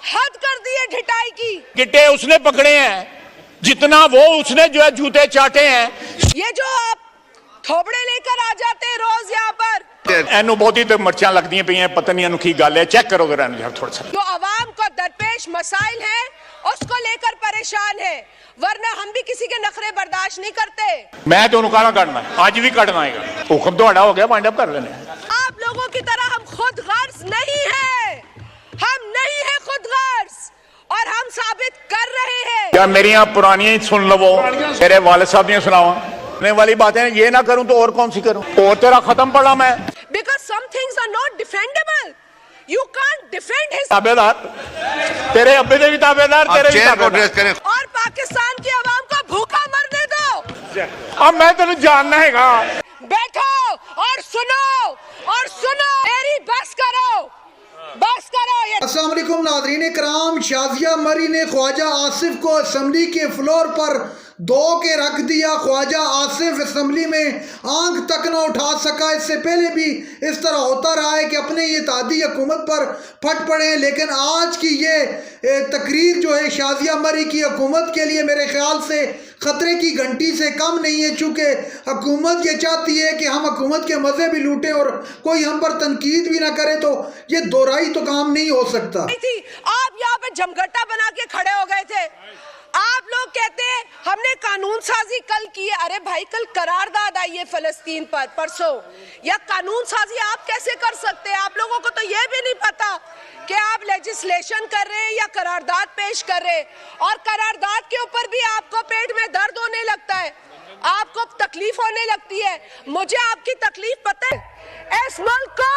हद कर दी है ढिठाई की। गिट्टे उसने पकड़े हैं जितना वो उसने जो है जूते चाटे हैं। ये जो आप थोबड़े लेकर आ जाते हैं रोज यहाँ पर, एनू बहुत ही तो मर्चा लगती पे हैं, पता नहीं अनोखी गल है, चेक करो जरा थोड़ा सा। जो आवाम को दरपेश मसाइल है उसको लेकर परेशान है, वरना हम भी किसी के नखरे बर्दाश्त नहीं करते। मैं तो उन्होंने काटना है, आज भी काटना है, हुक्म तो हो गया, वाइंड अप कर लेने। आप लोगों की तरह हम खुद गर्ज नहीं है, हम नहीं है खुद गर्ज, और हम साबित कर रहे हैं। क्या मेरी यहाँ पुरानी सुन लो, वो मेरे वालिद साहब ने सुनाओ वाली बातें, ये ना करूं तो और कौन सी करूं, और तेरा खत्म पड़ा मैं। Because some things are not defendable. You can't defend his. ताबेदार तेरे अब्बे दे भी ताबेदार, तेरे भी ताबेदार। और पाकिस्तान की आवाम को भूखा मरने दो। अब मैं तेन जानना हैगा। बैठो और सुनो मेरी बस करो, बस करो। अस्सलाम वालेकुम नाज़रीन इकराम, शाजिया मरी ने ख्वाजा आसिफ को असम्बली के फ्लोर पर दो के रख दिया। ख्वाजा आसिफ असम्बली में आंख तक न उठा सका। इससे पहले भी इस तरह होता रहा है कि अपने ये तादी हुकूमत पर फट पड़े, लेकिन आज की ये तकरीर जो है शाजिया मरी की हुकूमत के लिए मेरे ख्याल से ख़तरे की घंटी से कम नहीं है, चूँकि हुकूमत ये चाहती है कि हम हुकूमत के मज़े भी लूटें और कोई हम पर तनकीद भी ना करे, तो ये दोहराई तो काम नहीं हो सकता। आप यहाँ पे जमघटा बना के खड़े हो गए थे। आप लोग कहते हैं हमने कानून साजी कल की है। अरे भाई, कल करारदाद आई है फलस्तीन पर परसों, या कानून साजी आप कैसे कर सकते हैं? आप लोगों को तो ये भी नहीं पता कि आप लेजिस्लेशन कर रहे हैं या करारदाद पेश कर रहे हैं, और करारदाद के ऊपर भी आपको पेट में दर्द होने लगता है, आपको तकलीफ होने लगती है। मुझे आपकी तकलीफ पता है। इस मुल्क को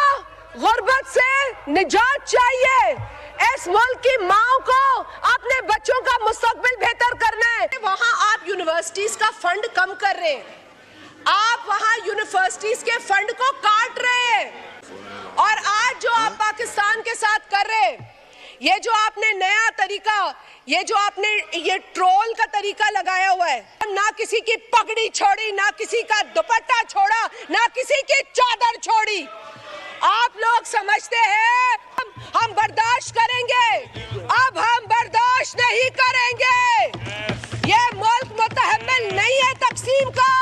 गुर्बत से निजात चाहिए, इस मुल्क की माओ को अपने बच्चों का मुस्तकबिल बेहतर करना है। वहाँ आप यूनिवर्सिटीज का फंड कम कर रहे हैं, आप वहाँ यूनिवर्सिटीज के फंड को काट रहे हैं, और आज जो आप पाकिस्तान के साथ कर रहे हैं, ये जो आपने नया तरीका, ये जो आपने ये ट्रोल का तरीका लगाया हुआ है, ना किसी की पगड़ी छोड़ी, ना किसी का दुपट्टा छोड़ा, ना किसी की चादर छोड़ी। आप लोग समझते हैं हम बर्दाश्त करेंगे, अब हम बर्दाश्त नहीं करेंगे। ये मुल्क मुतहम्मिल नहीं है तकसीम का,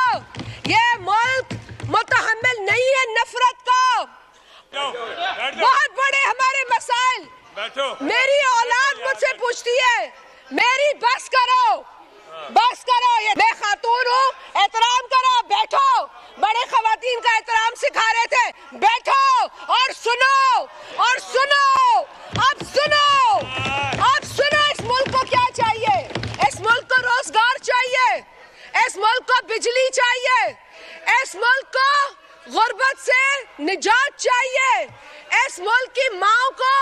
ये मुल्क मुतहम्मिल नहीं है नफरत का। बहुत बड़े हमारे मसाइल, मेरी औलाद मुझसे पूछती है मेरी बस करो, बस करो। ये मैं खातून हूँ, एहतराम करो, बैठो। बड़े खवातीन का एहतराम सिखा रहे थे, बैठो और सुनो, और सुनो, अब सुनो, अब सुनो। इस मुल्क को क्या चाहिए? इस मुल्क को रोजगार चाहिए, इस मुल्क को बिजली चाहिए, इस मुल्क को गुर्बत से निजात चाहिए, इस मुल्क की माओ को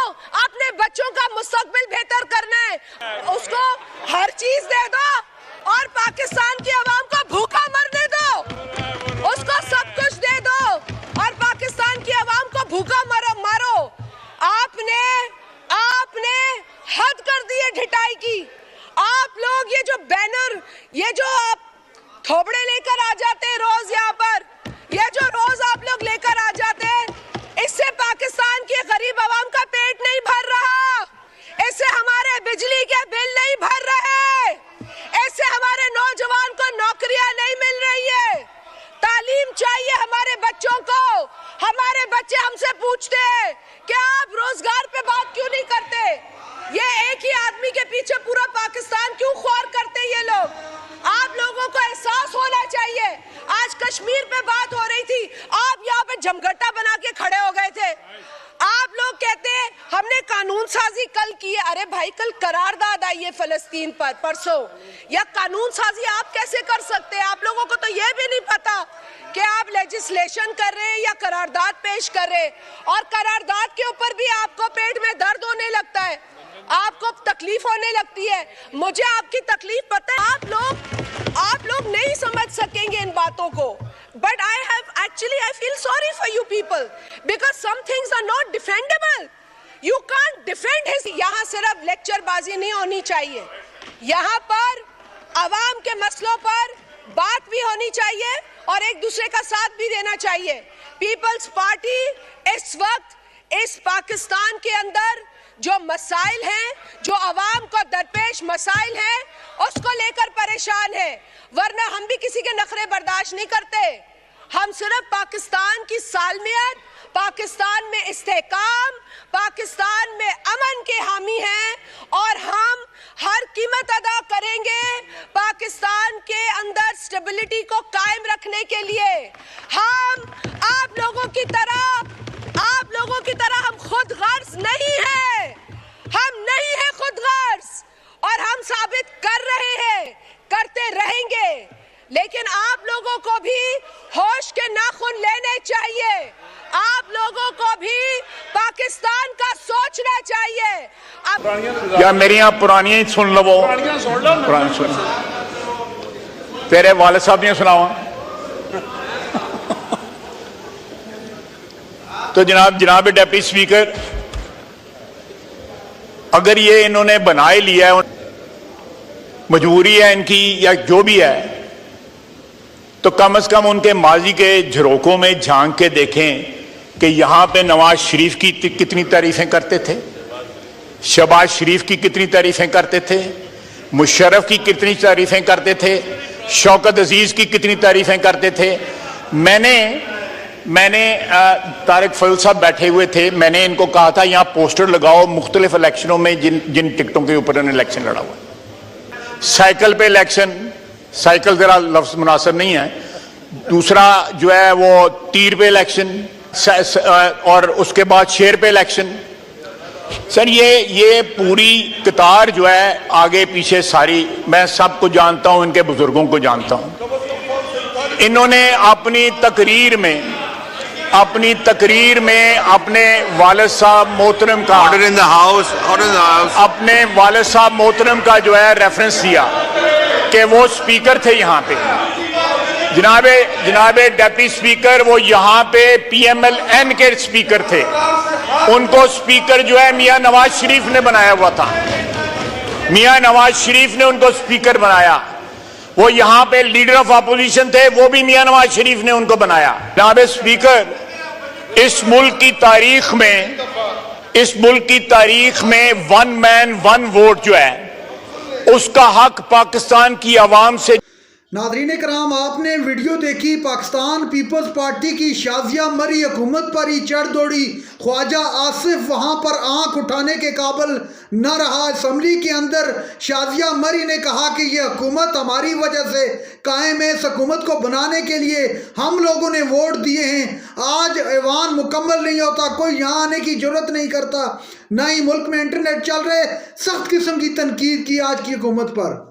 अपने बच्चों का मुस्तकबिल बेहतर करना है। उसको हर चीज दे दो और पाकिस्तान की आवाम को भूखा मरने दो। उसको सब कुछ दे दो और पाकिस्तान की आवाम को भूखा मारो। आपने हद कर दी है ढिठाई की। आप लोग ये जो बैनर, ये जो आप थोबड़े लेकर आ जाते हैं रोज यहाँ पर, ये जो रोज आप लोग लेकर आ जाते हैं, इससे पाकिस्तान के गरीब आवाम का पेट नहीं भर रहा, इससे हमारे बिजली के बिल नहीं भर रहे, इससे हमारे नौजवान को नौकरियां नहीं मिल रही है। तालीम चाहिए हमारे बच्चों को। हमारे बच्चे हमसे पूछते हैं कि आप रोजगार पे बात क्यों नहीं करते? ये एक ही आदमी के पीछे पूरा पाकिस्तान क्यों ख्वार करते ये लोग? आप लोगों को एहसास होना चाहिए। आज कश्मीर पे बात हो रही थी, आप यहाँ पे जमघटा बना के खड़े हो गए थे। आप लोग कहते हैं हमने कानून साजी कल की है। अरे भाई, कल करारदाद आई है फलस्तीन पर परसों, या कानून साजी आप कैसे कर सकते हैं? आप लोगों को तो ये भी नहीं पता कि आप लेजिस्लेशन कर रहे हैं या करारदाद पेश कर रहे हैं, और करारदाद के ऊपर भी आपको पेट में दर्द होने लगता है, आपको तकलीफ होने लगती है। मुझे आपकी तकलीफ पता है। आप लोग नहीं समझ सकेंगे इन बातों को, but I feel sorry for you people because some things are not defendable. You can't defend his. यहाँ सिर्फ लेक्चरबाजी नहीं होनी चाहिए, यहाँ पर आवाम के मसलों पर बात भी होनी चाहिए और एक दूसरे का साथ भी देना चाहिए। पीपल्स पार्टी इस वक्त इस पाकिस्तान के अंदर जो मसाइल हैं, जो अवाम को दरपेश मसाइल हैं, उसको लेकर परेशान है। वरना हम भी किसी के नखरे बर्दाश्त नहीं करते। हम सिर्फ पाकिस्तान की सालमियत, पाकिस्तान में इस्तेहकाम, पाकिस्तान में अमन के हामी हैं और हम हर कीमत अदा करेंगे पाकिस्तान के अंदर स्टेबिलिटी को कायम रखने के लिए। हम आप लोगों की तरह हम खुद गर्ज नहीं है, हम नहीं है खुद गर्ज, और हम साबित कर रहे हैं, करते रहेंगे। लेकिन आप लोगों को भी होश के नाखून लेने चाहिए, आप लोगों को भी पाकिस्तान का सोचना चाहिए। या मेरी यहाँ पुरानी ही सुन लो, वो पुरानी सुन, तेरे वाले साहब ने सुनावा। तो जनाब डेप्टी स्पीकर, अगर ये इन्होंने बना ही लिया है, मजबूरी है इनकी या जो भी है, तो कम से कम उनके माजी के झरोकों में झांक के देखें कि यहां पे नवाज शरीफ की कितनी तारीफें करते थे, शहबाज शरीफ की कितनी तारीफें करते थे, मुशर्रफ की कितनी तारीफें करते थे, शौकत अजीज की कितनी तारीफें करते थे। मैंने तारिक फजल साहब बैठे हुए थे, मैंने इनको कहा था यहां पोस्टर लगाओ मुख्तलिफ इलेक्शनों में जिन टिकटों के ऊपर इन्होंने इलेक्शन लड़ा हुआ। साइकिल पे इलेक्शन, साइकिल जरा लफ्ज मुनासिब नहीं है, दूसरा जो है वो तीर पे इलेक्शन, और उसके बाद शेर पे इलेक्शन। सर ये पूरी कतार जो है आगे पीछे सारी, मैं सबको जानता हूं, इनके बुजुर्गों को जानता हूं। इन्होंने अपनी तकरीर में अपने वालिद साहब मोहतरम का ऑर्डर इन द हाउस, अपने वालिद साहब मोहतरम का जो है रेफरेंस दिया कि वो स्पीकर थे यहाँ पे। जनाबे डेप्टी स्पीकर, वो यहाँ पे PMLN के स्पीकर थे, उनको स्पीकर जो है मियां नवाज शरीफ ने बनाया हुआ था, मियां नवाज शरीफ ने उनको स्पीकर बनाया। वो यहाँ पे लीडर ऑफ अपोजिशन थे, वो भी मियां नवाज शरीफ ने उनको बनाया। जनाबे स्पीकर, इस मुल्क की तारीख में वन मैन वन वोट जो है उसका हक पाकिस्तान की आवाम से। नादरीन कराम, आपने वीडियो देखी। पाकिस्तान पीपल्स पार्टी की शाजिया मरी हुकूमत पर ही चढ़ दौड़ी। ख्वाजा आसिफ वहां पर आंख उठाने के काबिल न रहा। असम्बली के अंदर शाजिया मरी ने कहा कि यह हुकूमत हमारी वजह से कायम है, इस हुकूमत को बनाने के लिए हम लोगों ने वोट दिए हैं। आज ऐवान मुकम्मल नहीं होता, कोई यहाँ आने की जरूरत नहीं करता, ना ही मुल्क में इंटरनेट चल रहे। सख्त किस्म की तनकीद की आज की हुकूमत पर।